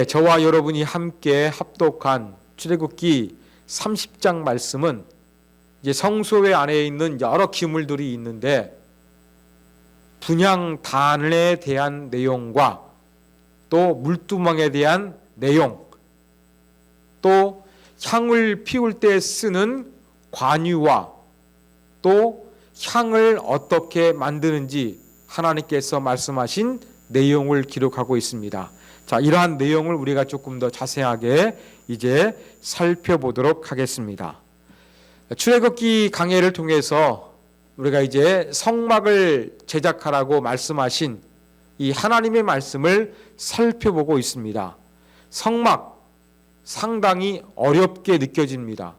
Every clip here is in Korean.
저와 여러분이 함께 합독한 출애굽기 30장 말씀은 이제 성소회 안에 있는 여러 기물들이 있는데 분향단에 대한 내용과 또 물두멍에 대한 내용, 또 향을 피울 때 쓰는 관유와 또 향을 어떻게 만드는지 하나님께서 말씀하신 내용을 기록하고 있습니다. 자, 이러한 내용을 우리가 조금 더 자세하게 이제 살펴보도록 하겠습니다. 출애굽기 강해를 통해서 우리가 이제 성막을 제작하라고 말씀하신 이 하나님의 말씀을 살펴보고 있습니다. 성막 상당히 어렵게 느껴집니다.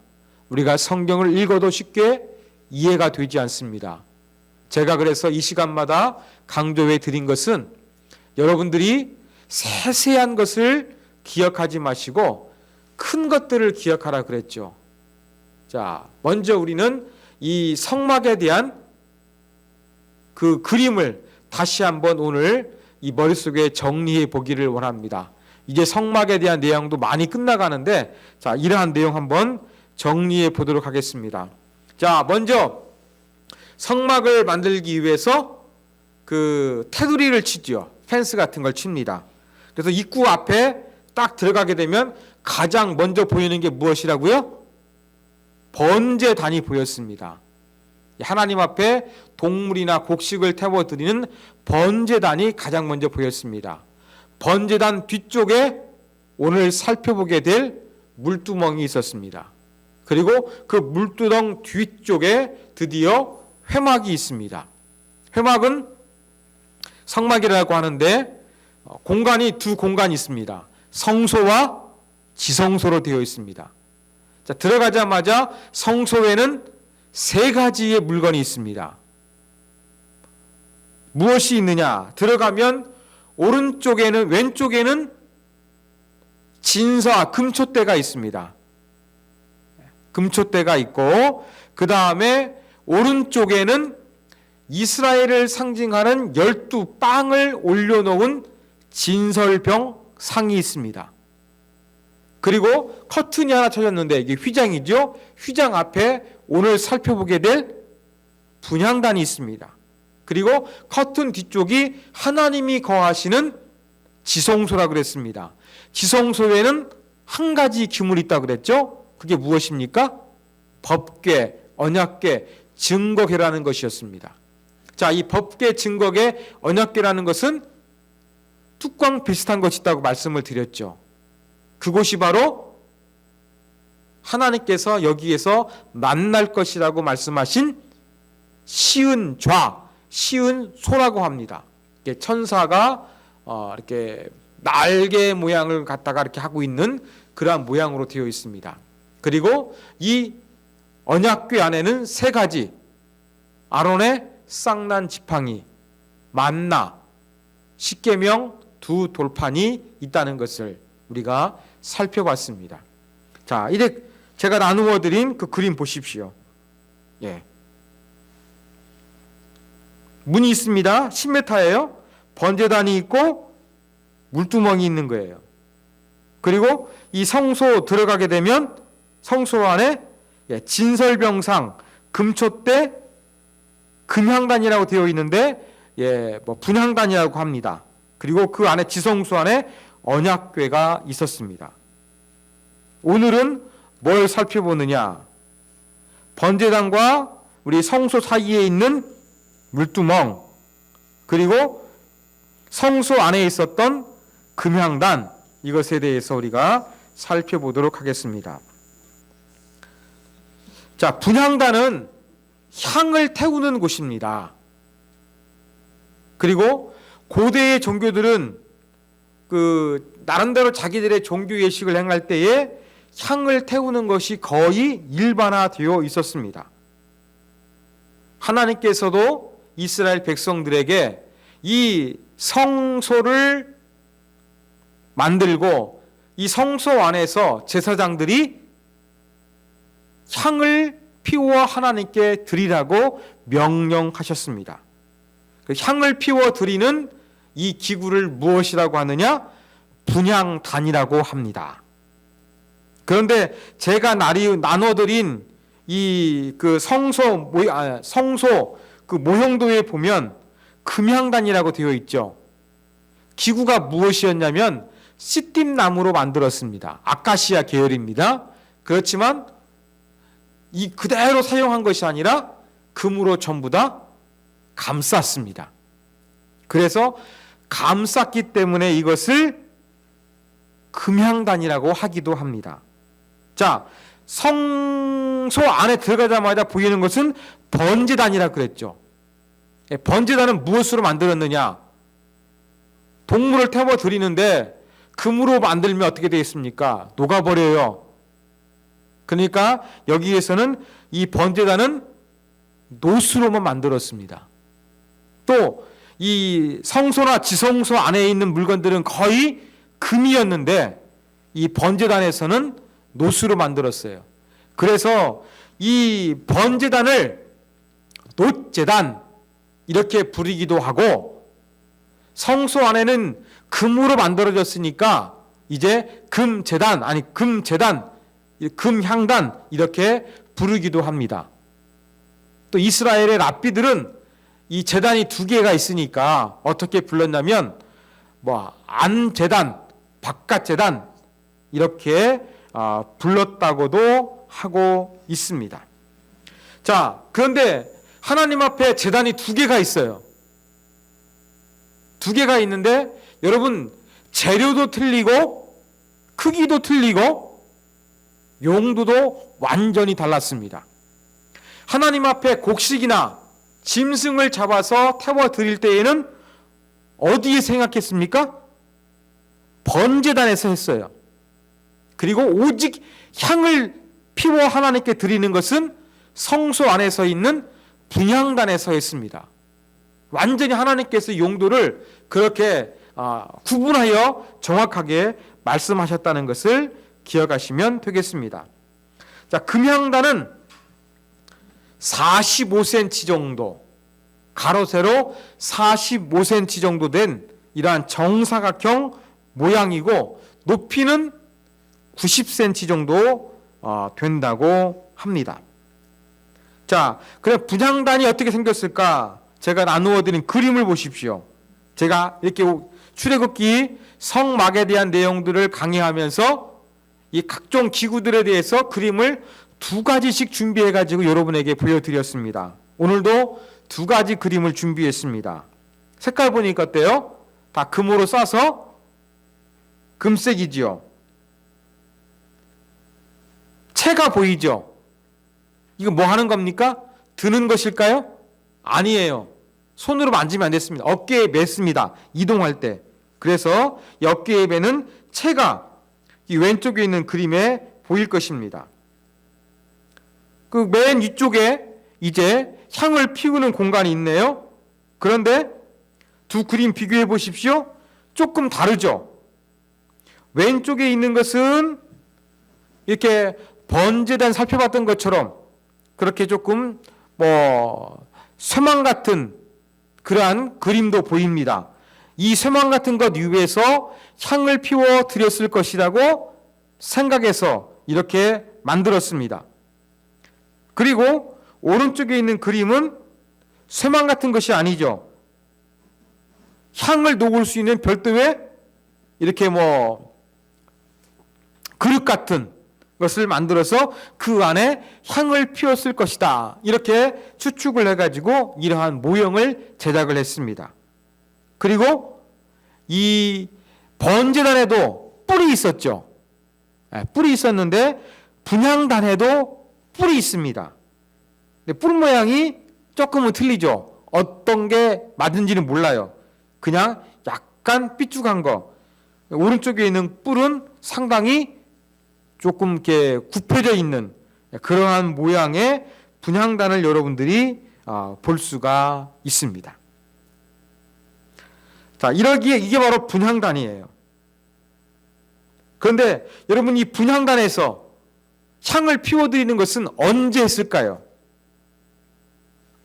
우리가 성경을 읽어도 쉽게 이해가 되지 않습니다. 제가 그래서 이 시간마다 강조해 드린 것은 여러분들이 세세한 것을 기억하지 마시고 큰 것들을 기억하라 그랬죠. 자, 먼저 우리는 이 성막에 대한 그 그림을 다시 한번 오늘 이 머릿속에 정리해 보기를 원합니다. 이제 성막에 대한 내용도 많이 끝나가는데, 자, 이러한 내용 한번 정리해 보도록 하겠습니다. 자, 먼저 성막을 만들기 위해서 그 테두리를 치죠. 펜스 같은 걸 칩니다. 그래서 입구 앞에 딱 들어가게 되면 가장 먼저 보이는 게 무엇이라고요? 번제단이 보였습니다. 하나님 앞에 동물이나 곡식을 태워드리는 번제단이 가장 먼저 보였습니다. 번제단 뒤쪽에 오늘 살펴보게 될 물두멍이 있었습니다. 그리고 그 물두멍 뒤쪽에 드디어 회막이 있습니다. 회막은 성막이라고 하는데 공간이 두 공간이 있습니다. 성소와 지성소로 되어 있습니다. 자, 들어가자마자 성소에는 세 가지의 물건이 있습니다. 무엇이 있느냐? 들어가면 오른쪽에는, 왼쪽에는 진서와 금촛대가 있습니다. 금촛대가 있고, 그 다음에 오른쪽에는 이스라엘을 상징하는 12빵을 올려놓은 진설병 상이 있습니다. 그리고 커튼이 하나 쳐졌는데 이게 휘장이죠. 휘장 앞에 오늘 살펴보게 될 분향단이 있습니다. 그리고 커튼 뒤쪽이 하나님이 거하시는 지성소라고 그랬습니다. 지성소에는 한 가지 기물이 있다고 그랬죠. 그게 무엇입니까? 법궤, 언약궤, 증거궤라는 것이었습니다. 자, 이 법궤, 증거궤, 언약궤라는 것은 뚜껑 비슷한 것이 있다고 말씀을 드렸죠. 그곳이 바로 하나님께서 여기에서 만날 것이라고 말씀하신 시은좌, 시은소라고 합니다. 천사가 이렇게 날개 모양을 갖다가 이렇게 하고 있는 그러한 모양으로 되어 있습니다. 그리고 이 언약궤 안에는 세 가지, 아론의 쌍난 지팡이, 만나, 십계명 두 돌판이 있다는 것을 우리가 살펴봤습니다. 자, 이제 제가 나누어 드린 그 그림 보십시오. 문이 있습니다. 10m예요. 번제단이 있고 물두멍이 있는 거예요. 그리고 이 성소 들어가게 되면 성소 안에 진설병상, 금촛대, 금향단이라고 되어 있는데 분향단이라고 합니다. 그리고 그 안에 지성소 안에 언약궤가 있었습니다. 오늘은 뭘 살펴보느냐? 번제단과 우리 성소 사이에 있는 물두멍, 그리고 성소 안에 있었던 금향단, 이것에 대해서 우리가 살펴보도록 하겠습니다. 자, 분향단은 향을 태우는 곳입니다. 그리고 고대의 종교들은 그 나름대로 자기들의 종교 예식을 행할 때에 향을 태우는 것이 거의 일반화되어 있었습니다. 하나님께서도 이스라엘 백성들에게 이 성소를 만들고 이 성소 안에서 제사장들이 향을 피워 하나님께 드리라고 명령하셨습니다. 그 향을 피워 드리는 이 기구를 무엇이라고 하느냐? 분향단이라고 합니다. 그런데 제가 나눠드린 이 그 성소 그 모형도에 보면 금향단이라고 되어 있죠. 기구가 무엇이었냐면 씨띠나무로 만들었습니다. 아카시아 계열입니다. 그렇지만 이 그대로 사용한 것이 아니라 금으로 전부 다 감쌌습니다. 그래서 감쌌기 때문에 이것을 금향단이라고 하기도 합니다. 자, 성소 안에 들어가자마자 보이는 것은 번제단이라고 그랬죠. 번제단은 무엇으로 만들었느냐? 동물을 태워 드리는데 금으로 만들면 어떻게 되겠습니까? 녹아버려요. 그러니까 여기에서는 이 번제단은 노수로만 만들었습니다. 또 이 성소나 지성소 안에 있는 물건들은 거의 금이었는데 이 번제단에서는 노수로 만들었어요. 그래서 이 번제단을 놋제단 이렇게 부르기도 하고, 성소 안에는 금으로 만들어졌으니까 이제 금제단, 금향단 이렇게 부르기도 합니다. 또 이스라엘의 랍비들은 이 제단이 두 개가 있으니까 어떻게 불렀냐면 안제단, 바깥제단 이렇게 불렀다고도 하고 있습니다. 자, 그런데 하나님 앞에 제단이 두 개가 있어요. 두 개가 있는데 여러분, 재료도 틀리고 크기도 틀리고 용도도 완전히 달랐습니다. 하나님 앞에 곡식이나 짐승을 잡아서 태워 드릴 때에는 어디에 생각했습니까? 번제단에서 했어요. 그리고 오직 향을 피워 하나님께 드리는 것은 성소 안에서 있는 분향단에서 했습니다. 완전히 하나님께서 용도를 그렇게 구분하여 정확하게 말씀하셨다는 것을 기억하시면 되겠습니다. 자, 금향단은 45cm 정도, 가로 세로 45cm 정도 된 이러한 정사각형 모양이고, 높이는 90cm 정도 된다고 합니다. 자, 그럼 분향단이 어떻게 생겼을까? 제가 나누어 드린 그림을 보십시오. 제가 이렇게 출애굽기 성막에 대한 내용들을 강의하면서 이 각종 기구들에 대해서 그림을 두 가지씩 준비해가지고 여러분에게 보여드렸습니다. 오늘도 두 가지 그림을 준비했습니다. 색깔 보니까 어때요? 다 금으로 싸서 금색이지요. 채가 보이죠? 이거 뭐 하는 겁니까? 드는 것일까요? 아니에요. 손으로 만지면 안 됐습니다. 어깨에 맸습니다. 이동할 때. 그래서 이 어깨에 매는 채가 이 왼쪽에 있는 그림에 보일 것입니다. 그 맨 위쪽에 이제 향을 피우는 공간이 있네요. 그런데 두 그림 비교해 보십시오. 조금 다르죠? 왼쪽에 있는 것은 이렇게 번제단 살펴봤던 것처럼 그렇게 조금 쇠망 같은 그러한 그림도 보입니다. 이 쇠망 같은 것 위에서 향을 피워 드렸을 것이라고 생각해서 이렇게 만들었습니다. 그리고 오른쪽에 있는 그림은 쇠망 같은 것이 아니죠. 향을 녹을 수 있는 별도의 이렇게 그릇 같은 것을 만들어서 그 안에 향을 피웠을 것이다. 이렇게 추측을 해가지고 이러한 모형을 제작을 했습니다. 그리고 이 번제단에도 뿔이 있었죠. 뿔이 있었는데 분향단에도 뿔이 있습니다. 근데 뿔 모양이 조금은 틀리죠. 어떤 게 맞은지는 몰라요. 그냥 약간 삐죽한 거. 오른쪽에 있는 뿔은 상당히 조금 이렇게 굽혀져 있는 그러한 모양의 분향단을 여러분들이 볼 수가 있습니다. 자, 이러기에 이게 바로 분향단이에요. 그런데 여러분, 이 분향단에서 향을 피워드리는 것은 언제 했을까요?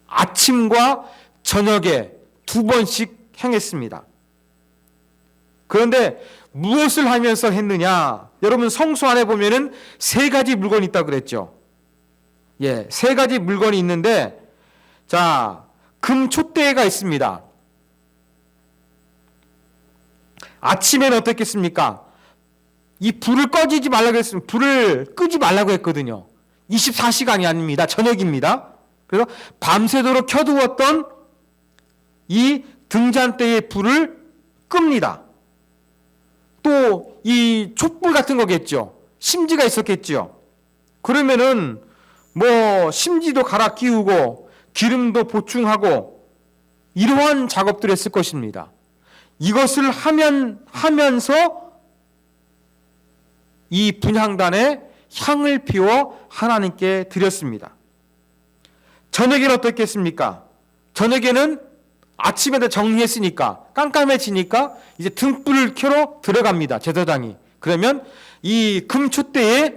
아침과 저녁에 두 번씩 행했습니다. 그런데 무엇을 하면서 했느냐? 여러분 성소 안에 보면은 세 가지 물건이 있다고 그랬죠. 예, 세 가지 물건이 있는데, 자, 금 촛대가 있습니다. 아침에는 어떻겠습니까? 이 불을 꺼지지 말라고 했으면 불을 끄지 말라고 했거든요. 24시간이 아닙니다. 저녁입니다. 그래서 밤새도록 켜두었던 이 등잔대의 불을 끕니다. 또 이 촛불 같은 거겠죠. 심지가 있었겠죠. 그러면은 뭐 심지도 갈아 끼우고 기름도 보충하고 이러한 작업들을 했을 것입니다. 이것을 하면서 이 분향단에 향을 피워 하나님께 드렸습니다. 저녁에는 어떻겠습니까? 저녁에는 아침에도 정리했으니까 깜깜해지니까 이제 등불을 켜러 들어갑니다. 제사장이. 그러면 이 금촛대에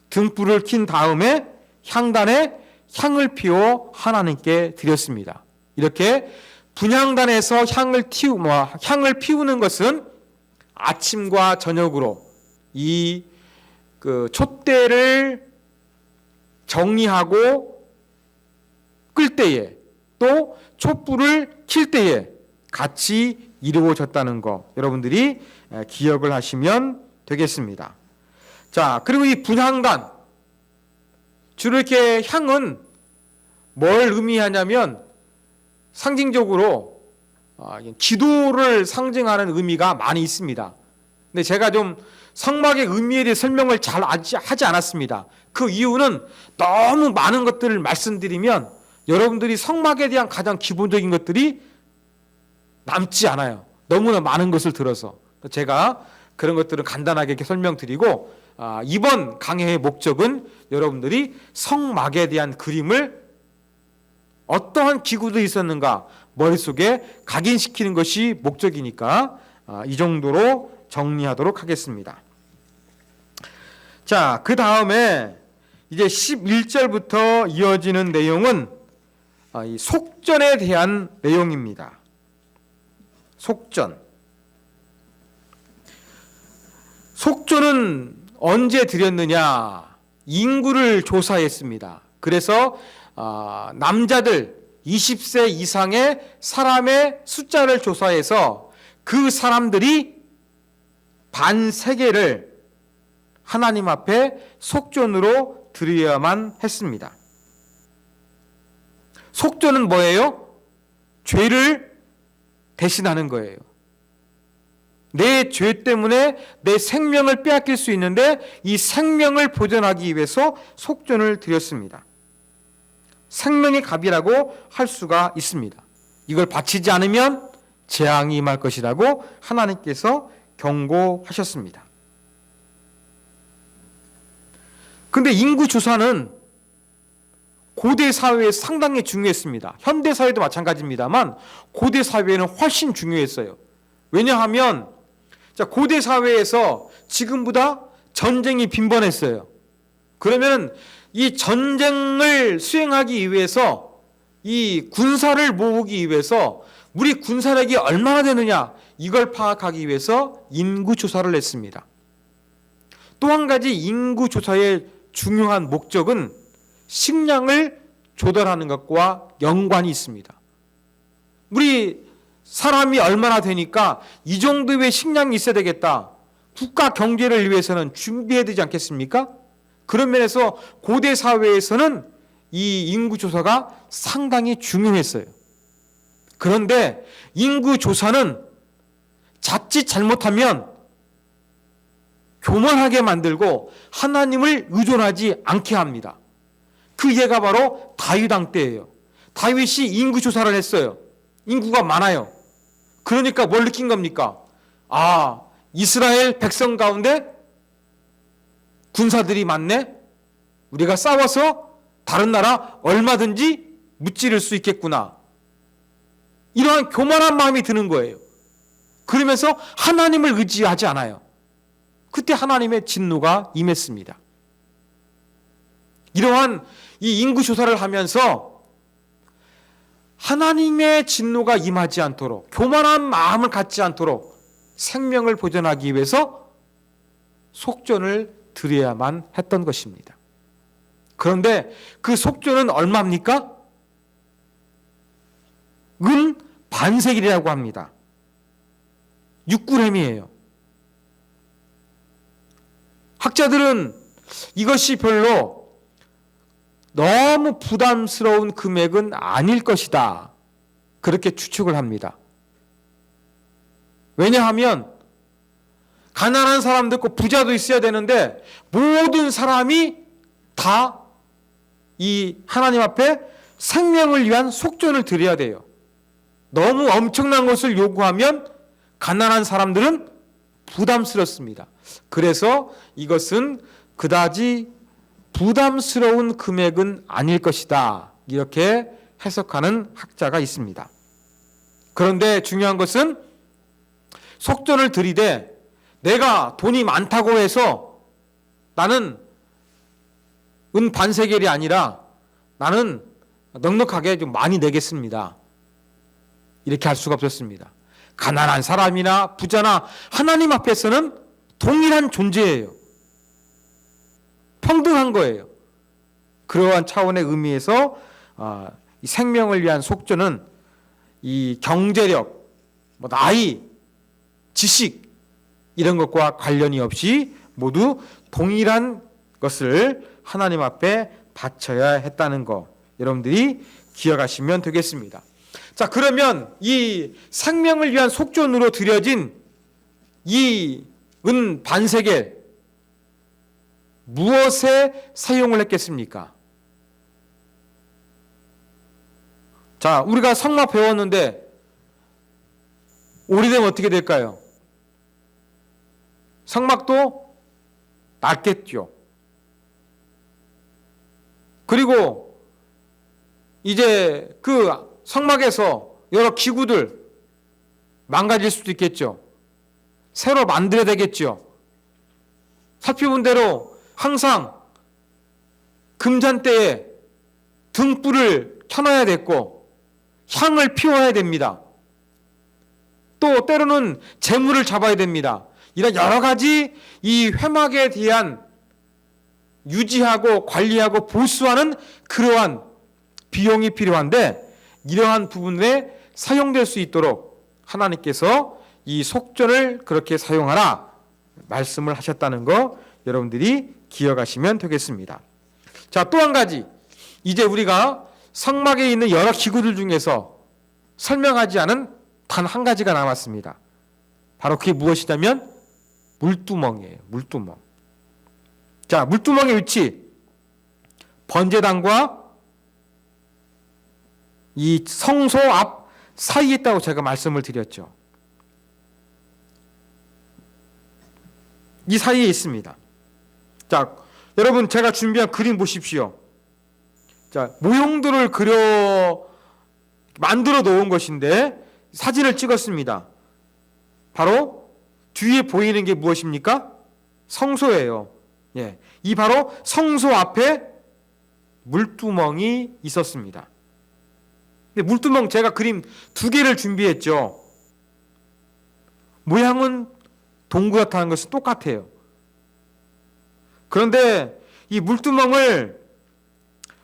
등불을 킨 다음에 향단에 향을 피워 하나님께 드렸습니다. 이렇게 분향단에서 향을 피우는 것은 아침과 저녁으로 이 촛대를 정리하고 끌 때에 또 촛불을 킬 때에 같이 이루어졌다는 거 여러분들이 기억을 하시면 되겠습니다. 자, 그리고 이 분향단 주로 이렇게 향은 뭘 의미하냐면 상징적으로 기도를 상징하는 의미가 많이 있습니다. 근데 제가 좀 성막의 의미에 대해 설명을 잘 하지 않았습니다. 그 이유는 너무 많은 것들을 말씀드리면 여러분들이 성막에 대한 가장 기본적인 것들이 남지 않아요. 너무나 많은 것을 들어서. 제가 그런 것들은 간단하게 이렇게 설명드리고 이번 강해의 목적은 여러분들이 성막에 대한 그림을 어떠한 기구도 있었는가 머릿속에 각인시키는 것이 목적이니까 이 정도로 정리하도록 하겠습니다. 자, 그 다음에 이제 11절부터 이어지는 내용은 이 속전에 대한 내용입니다. 속전. 속전은 언제 드렸느냐? 인구를 조사했습니다. 그래서 남자들 20세 이상의 사람의 숫자를 조사해서 그 사람들이 반세계를 하나님 앞에 속전으로 드려야만 했습니다. 속전은 뭐예요? 죄를 대신하는 거예요. 내 죄 때문에 내 생명을 빼앗길 수 있는데 이 생명을 보존하기 위해서 속전을 드렸습니다. 생명의 값이라고 할 수가 있습니다. 이걸 바치지 않으면 재앙이 임할 것이라고 하나님께서 경고하셨습니다. 근데 인구 조사는 고대 사회에 상당히 중요했습니다. 현대 사회도 마찬가지입니다만 고대 사회에는 훨씬 중요했어요. 왜냐하면 고대 사회에서 지금보다 전쟁이 빈번했어요. 그러면 이 전쟁을 수행하기 위해서 이 군사를 모으기 위해서 우리 군사력이 얼마나 되느냐 이걸 파악하기 위해서 인구 조사를 했습니다. 또 한 가지 인구 조사의 중요한 목적은 식량을 조달하는 것과 연관이 있습니다. 우리 사람이 얼마나 되니까 이 정도의 식량이 있어야 되겠다. 국가 경제를 위해서는 준비해야 되지 않겠습니까? 그런 면에서 고대 사회에서는 이 인구 조사가 상당히 중요했어요. 그런데 인구 조사는 자칫 잘못하면 교만하게 만들고 하나님을 의존하지 않게 합니다. 그 예가 바로 다윗 왕 때예요. 다윗이 인구 조사를 했어요. 인구가 많아요. 그러니까 뭘 느낀 겁니까? 이스라엘 백성 가운데 군사들이 많네? 우리가 싸워서 다른 나라 얼마든지 무찌를 수 있겠구나. 이러한 교만한 마음이 드는 거예요. 그러면서 하나님을 의지하지 않아요. 그때 하나님의 진노가 임했습니다. 이러한 이 인구 조사를 하면서 하나님의 진노가 임하지 않도록 교만한 마음을 갖지 않도록 생명을 보존하기 위해서 속전을 드려야만 했던 것입니다. 그런데 그 속전은 얼마입니까? 은 반세겔이라고 합니다. 6g이에요. 학자들은 이것이 별로 너무 부담스러운 금액은 아닐 것이다, 그렇게 추측을 합니다. 왜냐하면 가난한 사람도 있고 부자도 있어야 되는데 모든 사람이 다 이 하나님 앞에 생명을 위한 속전을 드려야 돼요. 너무 엄청난 것을 요구하면 가난한 사람들은 부담스럽습니다. 그래서 이것은 그다지 부담스러운 금액은 아닐 것이다, 이렇게 해석하는 학자가 있습니다. 그런데 중요한 것은 속전을 드리되 내가 돈이 많다고 해서 나는 은 반세겔이 아니라 나는 넉넉하게 좀 많이 내겠습니다, 이렇게 할 수가 없었습니다. 가난한 사람이나 부자나 하나님 앞에서는 동일한 존재예요. 평등한 거예요. 그러한 차원의 의미에서 이 생명을 위한 속전은 이 경제력, 나이, 지식 이런 것과 관련이 없이 모두 동일한 것을 하나님 앞에 바쳐야 했다는 거, 여러분들이 기억하시면 되겠습니다. 자, 그러면 이 생명을 위한 속전으로 드려진 이 은 반세겔, 무엇에 사용을 했겠습니까? 자, 우리가 성막 배웠는데 오래되면 어떻게 될까요? 성막도 낡겠죠. 그리고 이제 그 성막에서 여러 기구들 망가질 수도 있겠죠. 새로 만들어야 되겠죠. 살펴본 대로 항상 금잔대에 등불을 켜놔야 됐고 향을 피워야 됩니다. 또 때로는 재물을 잡아야 됩니다. 이런 여러 가지 이 회막에 대한 유지하고 관리하고 보수하는 그러한 비용이 필요한데, 이러한 부분에 사용될 수 있도록 하나님께서 이 속전을 그렇게 사용하라 말씀을 하셨다는 거 여러분들이 기억하시면 되겠습니다. 자, 또 한 가지, 이제 우리가 성막에 있는 여러 기구들 중에서 설명하지 않은 단 한 가지가 남았습니다. 바로 그게 무엇이냐면 물두멍이에요. 물두멍. 자, 물두멍의 위치, 번제단과 이 성소 앞 사이에 있다고 제가 말씀을 드렸죠. 이 사이에 있습니다. 자, 여러분 제가 준비한 그림 보십시오. 자, 모형들을 만들어 놓은 것인데 사진을 찍었습니다. 바로 뒤에 보이는 게 무엇입니까? 성소예요. 예, 이 바로 성소 앞에 물두멍이 있었습니다. 근데 물두멍 제가 그림 2개를 준비했죠. 모양은 동그랗다는 것은 똑같아요. 그런데 이 물두멍을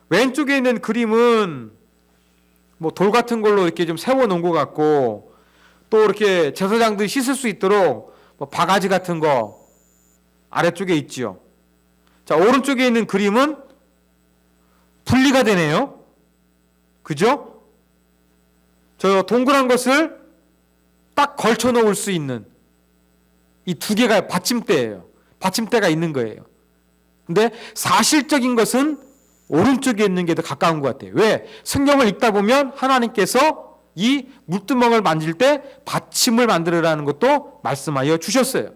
왼쪽에 있는 그림은 돌 같은 걸로 이렇게 좀 세워 놓은 것 같고, 또 이렇게 제사장들이 씻을 수 있도록 바가지 같은 거 아래쪽에 있지요. 자, 오른쪽에 있는 그림은 분리가 되네요. 그죠? 저 동그란 것을 딱 걸쳐 놓을 수 있는 이 2개가 받침대예요. 받침대가 있는 거예요. 근데 사실적인 것은 오른쪽에 있는 게 더 가까운 것 같아요. 왜? 성경을 읽다 보면 하나님께서 이 물두멍을 만질 때 받침을 만들으라는 것도 말씀하여 주셨어요.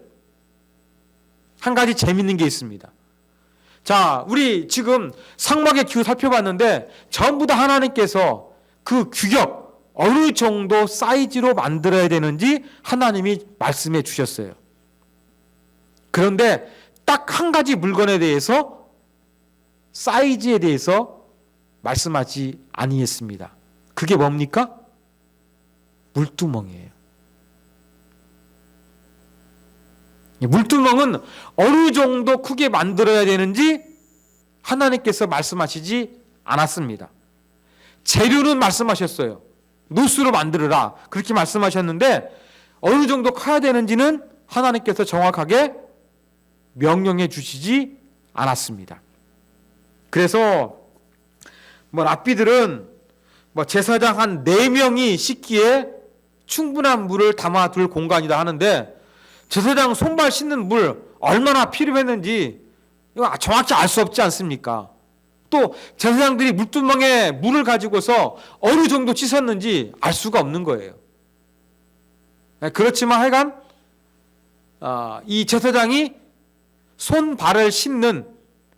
한 가지 재밌는 게 있습니다. 자, 우리 지금 성막의 기구 살펴봤는데 전부 다 하나님께서 그 규격, 어느 정도 사이즈로 만들어야 되는지 하나님이 말씀해 주셨어요. 그런데 딱 한 가지 물건에 대해서, 사이즈에 대해서 말씀하지 아니했습니다. 그게 뭡니까? 물두멍이에요. 물두멍은 어느 정도 크게 만들어야 되는지 하나님께서 말씀하시지 않았습니다. 재료는 말씀하셨어요. 노수로 만들어라 그렇게 말씀하셨는데 어느 정도 커야 되는지는 하나님께서 정확하게 명령해 주시지 않았습니다. 그래서 랍비들은 제사장 한 4명이 씻기에 충분한 물을 담아둘 공간이다 하는데 제사장 손발 씻는 물 얼마나 필요했는지 이거 정확히 알 수 없지 않습니까? 또 제사장들이 물두멍에 물을 가지고서 어느 정도 씻었는지 알 수가 없는 거예요. 그렇지만 하여간 이 제사장이 손발을 씻는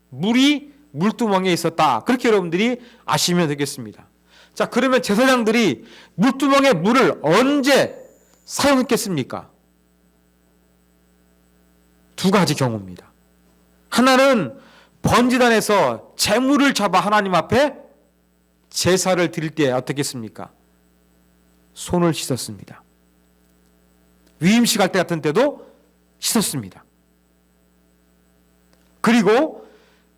물이 물두멍에 있었다. 그렇게 여러분들이 아시면 되겠습니다. 자, 그러면 제사장들이 물두멍의 물을 언제 사용했겠습니까? 2가지 경우입니다. 하나는 번제단에서 제물을 잡아 하나님 앞에 제사를 드릴 때 어떻게 했습니까? 손을 씻었습니다. 위임식 할 때 같은 때도 씻었습니다. 그리고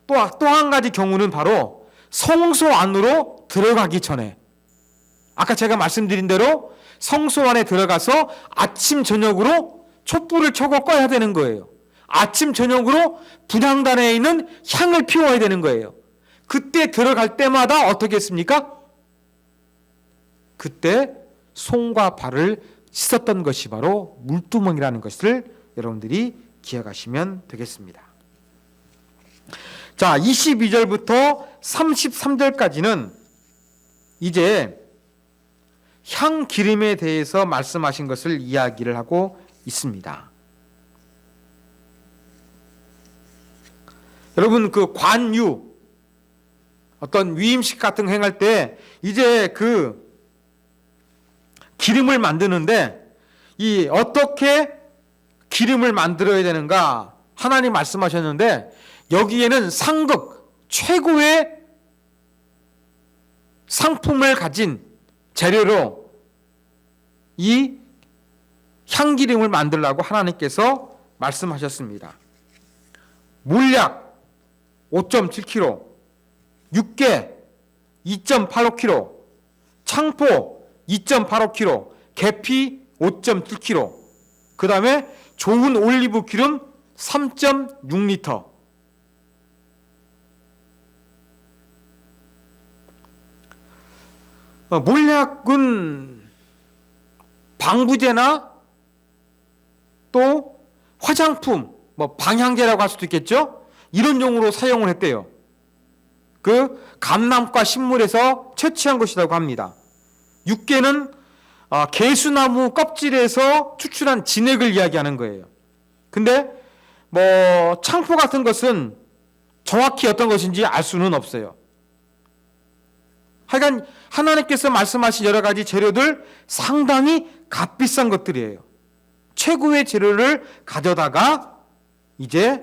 또 한 가지 경우는 바로 성소 안으로 들어가기 전에 아까 제가 말씀드린 대로 성소 안에 들어가서 아침 저녁으로 촛불을 켜고 꺼야 되는 거예요. 아침 저녁으로 분향단에 있는 향을 피워야 되는 거예요. 그때 들어갈 때마다 어떻게 했습니까? 그때 손과 발을 씻었던 것이 바로 물두멍이라는 것을 여러분들이 기억하시면 되겠습니다. 자, 22절부터 33절까지는 이제 향 기름에 대해서 말씀하신 것을 이야기를 하고 있습니다. 여러분, 그 관유, 어떤 위임식 같은 거 행할 때 이제 그 기름을 만드는데 이 어떻게 기름을 만들어야 되는가 하나님 말씀하셨는데 여기에는 상급 최고의 상품을 가진 재료로 이 향기름을 만들라고 하나님께서 말씀하셨습니다. 몰약 5.7kg, 육개 2.85kg, 창포 2.85kg, 계피 5.7kg, 그 다음에 좋은 올리브 기름 3.6리터. 몰약은 방부제나 또 화장품, 방향제라고 할 수도 있겠죠? 이런 용으로 사용을 했대요. 그 감람과 식물에서 채취한 것이라고 합니다. 육개는 개수나무 껍질에서 추출한 진액을 이야기하는 거예요. 근데 창포 같은 것은 정확히 어떤 것인지 알 수는 없어요. 하여간 하나님께서 말씀하신 여러 가지 재료들 상당히 값비싼 것들이에요. 최고의 재료를 가져다가 이제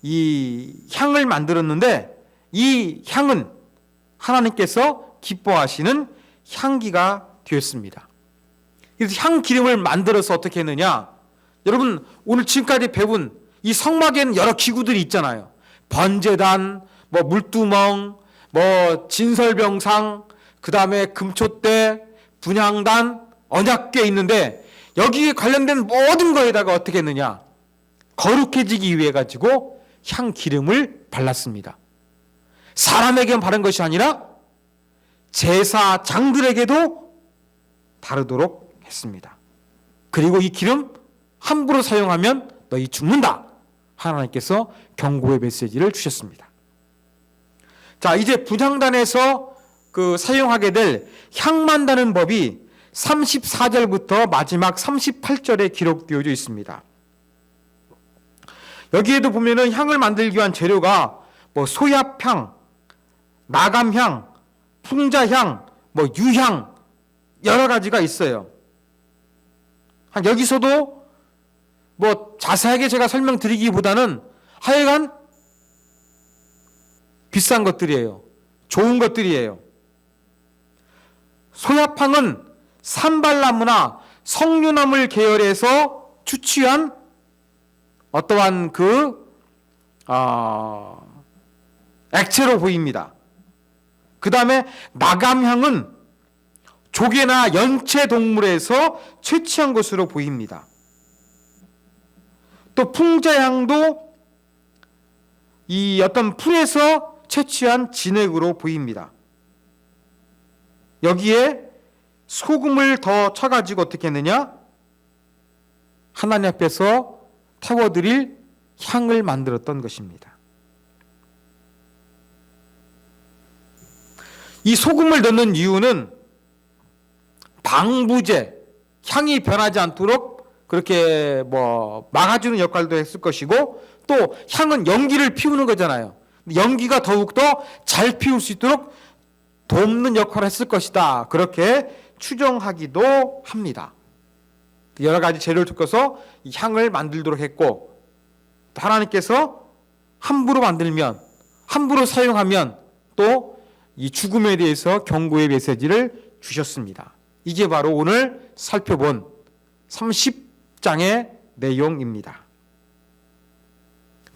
이 향을 만들었는데 이 향은 하나님께서 기뻐하시는 향기가 되었습니다. 그래서 향 기름을 만들어서 어떻게 했느냐? 여러분 오늘 지금까지 배운 이 성막에는 여러 기구들이 있잖아요. 번제단, 물두멍, 진설병상, 그 다음에 금촛대, 분향단, 언약궤 있는데 여기에 관련된 모든 거에다가 어떻게 했느냐? 거룩해지기 위해 가지고 향 기름을 발랐습니다. 사람에게만 바른 것이 아니라 제사장들에게도 바르도록 했습니다. 그리고 이 기름 함부로 사용하면 너희 죽는다. 하나님께서 경고의 메시지를 주셨습니다. 자, 이제 분향단에서 사용하게 될 향 만드는 법이 34절부터 마지막 38절에 기록되어 있습니다. 여기에도 보면은 향을 만들기 위한 재료가 소약향, 나감향, 풍자향, 유향 여러 가지가 있어요. 여기서도 자세하게 제가 설명드리기보다는 하여간 비싼 것들이에요. 좋은 것들이에요. 소약향은 산발나무나 석류나물 계열에서 추취한 어떠한 액체로 보입니다. 그 다음에 나감향은 조개나 연체 동물에서 채취한 것으로 보입니다. 또 풍자향도 이 어떤 풀에서 채취한 진액으로 보입니다. 여기에 소금을 더 쳐가지고 어떻게 했느냐? 하나님 앞에서 태워드릴 향을 만들었던 것입니다. 이 소금을 넣는 이유는 방부제, 향이 변하지 않도록 그렇게 막아주는 역할도 했을 것이고, 또 향은 연기를 피우는 거잖아요. 연기가 더욱더 잘 피울 수 있도록 돕는 역할을 했을 것이다. 그렇게 추정하기도 합니다. 여러 가지 재료를 섞어서 이 향을 만들도록 했고, 하나님께서 함부로 만들면, 함부로 사용하면 또 이 죽음에 대해서 경고의 메시지를 주셨습니다. 이게 바로 오늘 살펴본 30장의 내용입니다.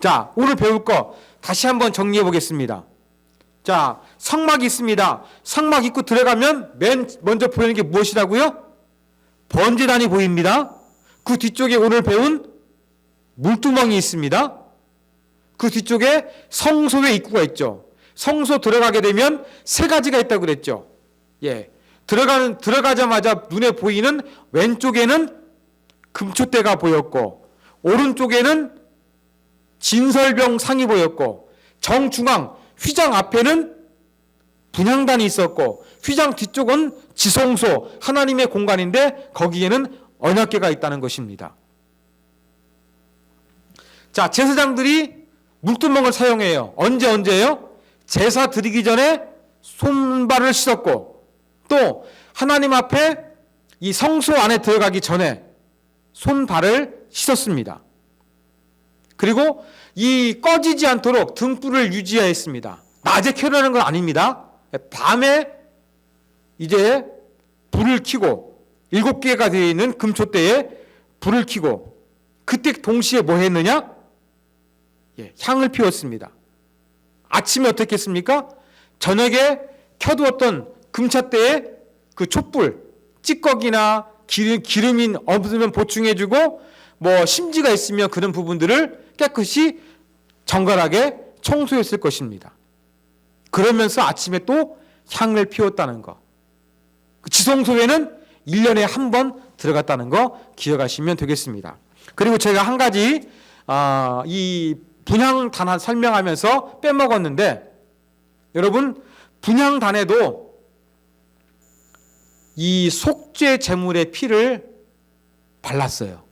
자, 오늘 배울 거 다시 한번 정리해 보겠습니다. 자, 성막이 있습니다. 성막 입구 들어가면 맨 먼저 보이는 게 무엇이라고요? 번제단이 보입니다. 그 뒤쪽에 오늘 배운 물두멍이 있습니다. 그 뒤쪽에 성소의 입구가 있죠. 성소 들어가게 되면 세 가지가 있다고 그랬죠. 들어가자마자 눈에 보이는 왼쪽에는 금촛대가 보였고, 오른쪽에는 진설병 상이 보였고, 정중앙 휘장 앞에는 분향단이 있었고, 휘장 뒤쪽은 지성소, 하나님의 공간인데 거기에는 언약궤가 있다는 것입니다. 자, 제사장들이 물두멍을 사용해요. 언제예요? 제사 드리기 전에 손발을 씻었고, 또 하나님 앞에 이 성소 안에 들어가기 전에 손발을 씻었습니다. 그리고 이 꺼지지 않도록 등불을 유지해야 했습니다. 낮에 켜려는 건 아닙니다. 밤에 이제 불을 켜고 7개가 되어 있는 금촛대에 불을 켜고, 그때 동시에 뭐 했느냐? 향을 피웠습니다. 아침에 어떻게 했습니까? 저녁에 켜두었던 금찻대에 그 촛불, 찌꺼기나 기름이 없으면 보충해주고, 심지가 있으면 그런 부분들을 깨끗이 정갈하게 청소했을 것입니다. 그러면서 아침에 또 향을 피웠다는 거. 지성소에는 1년에 한 번 들어갔다는 거 기억하시면 되겠습니다. 그리고 제가 한 가지 이 분향단 설명하면서 빼먹었는데, 여러분, 분향단에도 이 속죄 제물의 피를 발랐어요.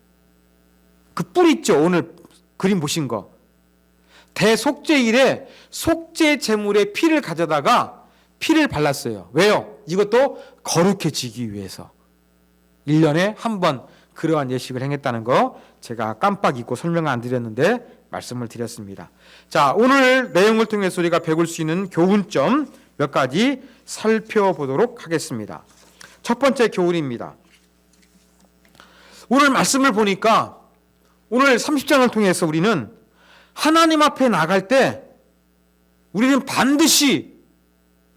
그 뿔 있죠? 오늘 그림 보신 거. 대속죄일에 속죄 제물의 피를 가져다가 피를 발랐어요. 왜요? 이것도 거룩해지기 위해서. 1년에 한 번 그러한 예식을 행했다는 거 제가 깜빡 잊고 설명을 안 드렸는데 말씀을 드렸습니다. 자, 오늘 내용을 통해서 우리가 배울 수 있는 교훈점 몇 가지 살펴보도록 하겠습니다. 첫 번째 교훈입니다. 오늘 말씀을 보니까 오늘 30장을 통해서 우리는 하나님 앞에 나갈 때 우리는 반드시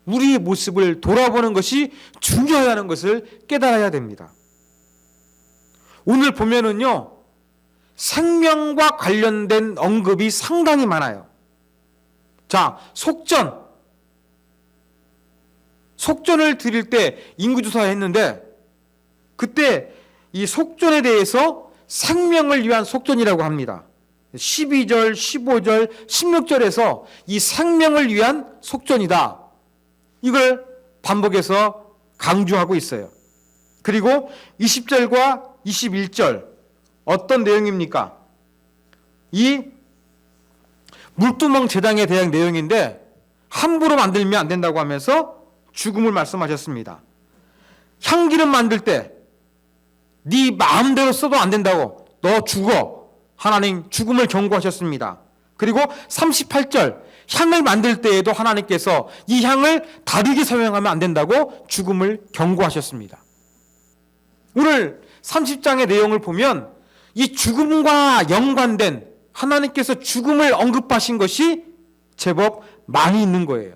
우리의 모습을 돌아보는 것이 중요하다는 것을 깨달아야 됩니다. 오늘 보면은요, 생명과 관련된 언급이 상당히 많아요. 자, 속전을 드릴 때 인구조사 했는데, 그때 이 속전에 대해서 생명을 위한 속전이라고 합니다. 12절, 15절, 16절에서 이 생명을 위한 속전이다, 이걸 반복해서 강조하고 있어요. 그리고 20절과 21절 어떤 내용입니까? 이 물두멍 제단에 대한 내용인데, 함부로 만들면 안 된다고 하면서 죽음을 말씀하셨습니다. 향기름 만들 때 네 마음대로 써도 안 된다고, 너 죽어, 하나님 죽음을 경고하셨습니다. 그리고 38절 향을 만들 때에도 하나님께서 이 향을 다르게 사용하면 안 된다고 죽음을 경고하셨습니다. 오늘 30장의 내용을 보면 이 죽음과 연관된 하나님께서 죽음을 언급하신 것이 제법 많이 있는 거예요.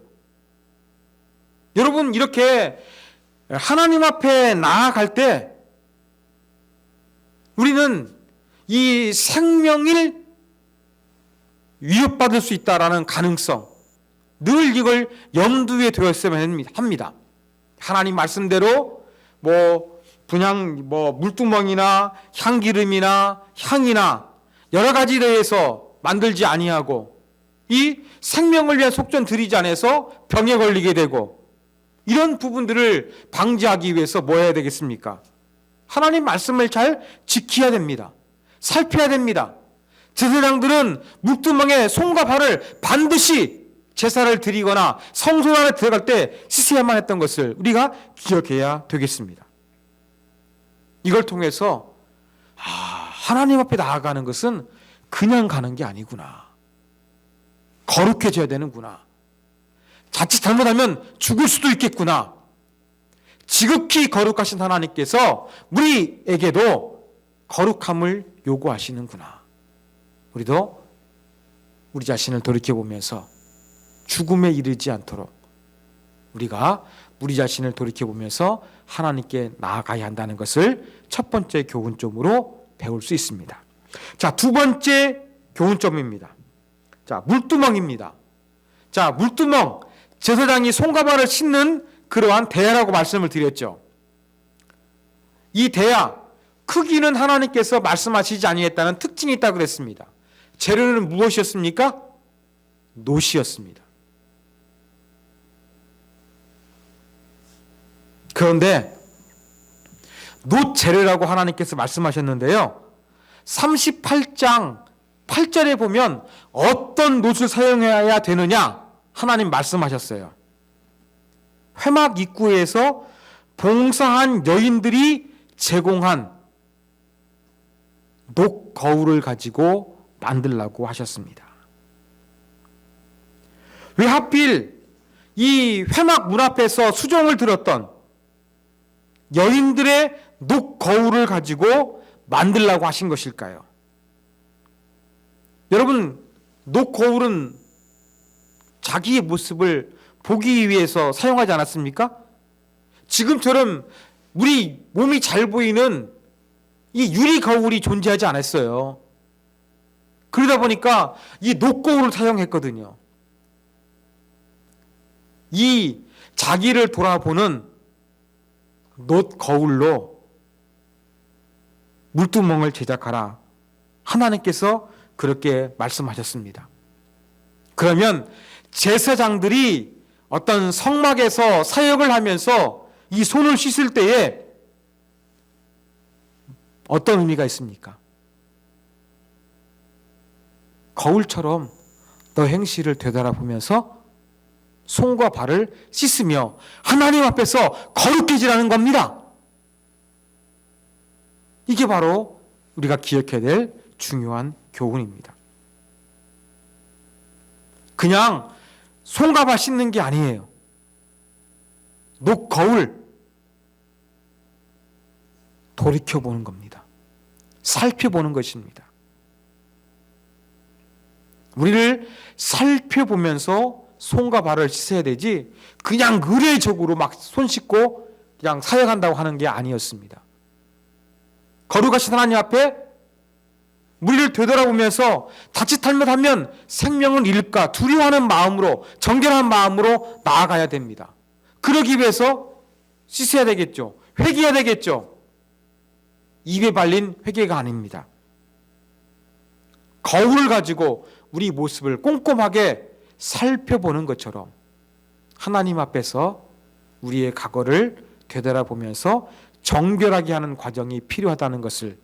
여러분, 이렇게 하나님 앞에 나아갈 때 우리는 이 생명을 위협받을 수 있다라는 가능성, 늘 이걸 염두에 두었으면 합니다. 하나님 말씀대로 그냥 물두멍이나 향기름이나 향이나 여러 가지 대해서 만들지 아니하고 이 생명을 위한 속전 드리지 않아서 병에 걸리게 되고, 이런 부분들을 방지하기 위해서 뭐 해야 되겠습니까? 하나님 말씀을 잘 지켜야 됩니다. 살펴야 됩니다. 제사장들은 물두멍에 손과 발을 반드시 제사를 드리거나 성소 안에 들어갈 때 씻어야만 했던 것을 우리가 기억해야 되겠습니다. 이걸 통해서 하나님 앞에 나아가는 것은 그냥 가는 게 아니구나. 거룩해져야 되는구나. 자칫 잘못하면 죽을 수도 있겠구나. 지극히 거룩하신 하나님께서 우리에게도 거룩함을 요구하시는구나. 우리도 우리 자신을 돌이켜보면서 죽음에 이르지 않도록 우리가 우리 자신을 돌이켜보면서 하나님께 나아가야 한다는 것을 첫 번째 교훈점으로 배울 수 있습니다. 자, 두 번째 교훈점입니다. 자, 물두멍입니다. 자, 물두멍, 제사장이 손과 발을 씻는 그러한 대야라고 말씀을 드렸죠. 이 대야, 크기는 하나님께서 말씀하시지 아니했다는 특징이 있다고 그랬습니다. 재료는 무엇이었습니까? 놋이었습니다. 그런데 놋 재료라고 하나님께서 말씀하셨는데요, 38장 8절에 보면 어떤 놋을 사용해야 되느냐 하나님 말씀하셨어요. 회막 입구에서 봉사한 여인들이 제공한 녹 거울을 가지고 만들라고 하셨습니다. 왜 하필 이 회막 문 앞에서 수종을 들었던 여인들의 녹 거울을 가지고 만들라고 하신 것일까요? 여러분, 녹 거울은 자기의 모습을 보기 위해서 사용하지 않았습니까? 지금처럼 우리 몸이 잘 보이는 이 유리 거울이 존재하지 않았어요. 그러다 보니까 이 녹 거울을 사용했거든요. 이 자기를 돌아보는 놋 거울로 물두멍을 제작하라. 하나님께서 그렇게 말씀하셨습니다. 그러면 제사장들이 어떤 성막에서 사역을 하면서 이 손을 씻을 때에 어떤 의미가 있습니까? 거울처럼 너 행실을 되돌아보면서 손과 발을 씻으며 하나님 앞에서 거룩해지라는 겁니다. 이게 바로 우리가 기억해야 될 중요한 교훈입니다. 그냥 손과 발 씻는 게 아니에요. 녹 거울 돌이켜보는 겁니다. 살펴보는 것입니다. 우리를 살펴보면서 손과 발을 씻어야 되지, 그냥 의례적으로 막 손 씻고 그냥 사역한다고 하는 게 아니었습니다. 거룩하신 하나님 앞에 우리를 되돌아보면서 자칫 잘못하면 생명을 잃을까 두려워하는 마음으로, 정결한 마음으로 나아가야 됩니다. 그러기 위해서 씻어야 되겠죠. 회개해야 되겠죠. 입에 발린 회개가 아닙니다. 거울을 가지고 우리 모습을 꼼꼼하게 살펴보는 것처럼 하나님 앞에서 우리의 과거를 되돌아보면서 정결하게 하는 과정이 필요하다는 것을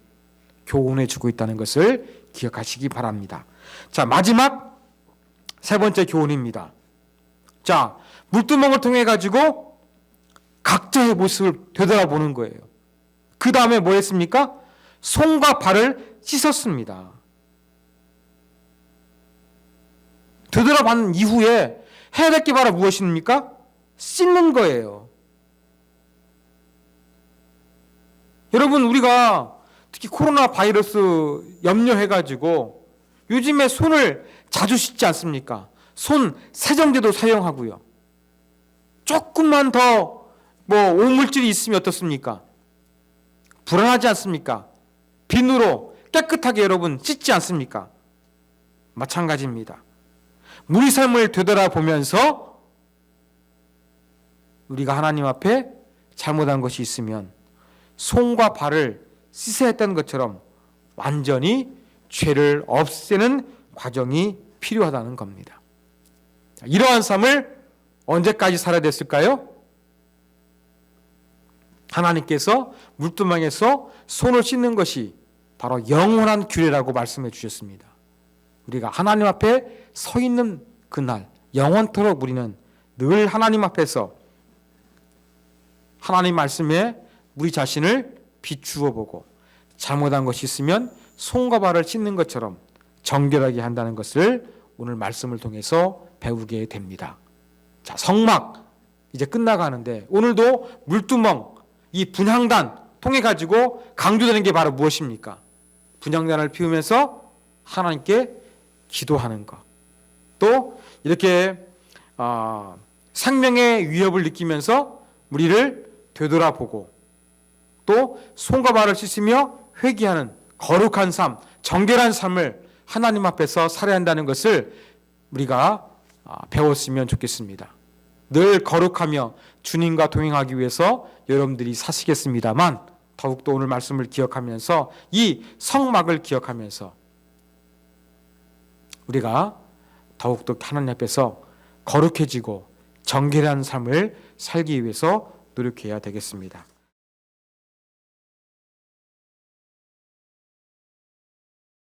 교훈해 주고 있다는 것을 기억하시기 바랍니다. 자, 마지막 세 번째 교훈입니다. 자, 물두멍을 통해 가지고 각자의 모습을 되돌아보는 거예요. 그 다음에 뭐 했습니까? 손과 발을 씻었습니다. 되돌아본 이후에 해야 될 게 바로 무엇입니까? 씻는 거예요. 여러분, 우리가 특히 코로나 바이러스 염려해가지고 요즘에 손을 자주 씻지 않습니까? 손 세정제도 사용하고요. 조금만 더 오물질이 있으면 어떻습니까? 불안하지 않습니까? 비누로 깨끗하게 여러분 씻지 않습니까? 마찬가지입니다. 우리 삶을 되돌아보면서 우리가 하나님 앞에 잘못한 것이 있으면 손과 발을 씻어야 했던 것처럼 완전히 죄를 없애는 과정이 필요하다는 겁니다. 이러한 삶을 언제까지 살아야 됐을까요? 하나님께서 물두멍에서 손을 씻는 것이 바로 영원한 규례라고 말씀해 주셨습니다. 우리가 하나님 앞에 서 있는 그날 영원토록 우리는 늘 하나님 앞에서 하나님 말씀에 우리 자신을 비추어 보고 잘못한 것이 있으면 손과 발을 씻는 것처럼 정결하게 한다는 것을 오늘 말씀을 통해서 배우게 됩니다. 자, 성막 이제 끝나가는데 오늘도 물두멍 이 분향단 통해 가지고 강조되는 게 바로 무엇입니까? 분향단을 피우면서 하나님께 기도하는 것. 또 이렇게 생명의 위협을 느끼면서 우리를 되돌아보고 또 손과 발을 씻으며 회개하는 거룩한 삶, 정결한 삶을 하나님 앞에서 살아야 한다는 것을 우리가 배웠으면 좋겠습니다. 늘 거룩하며 주님과 동행하기 위해서 여러분들이 사시겠습니다만 더욱더 오늘 말씀을 기억하면서 이 성막을 기억하면서 우리가 더욱더 하나님 앞에서 거룩해지고 정결한 삶을 살기 위해서 노력해야 되겠습니다.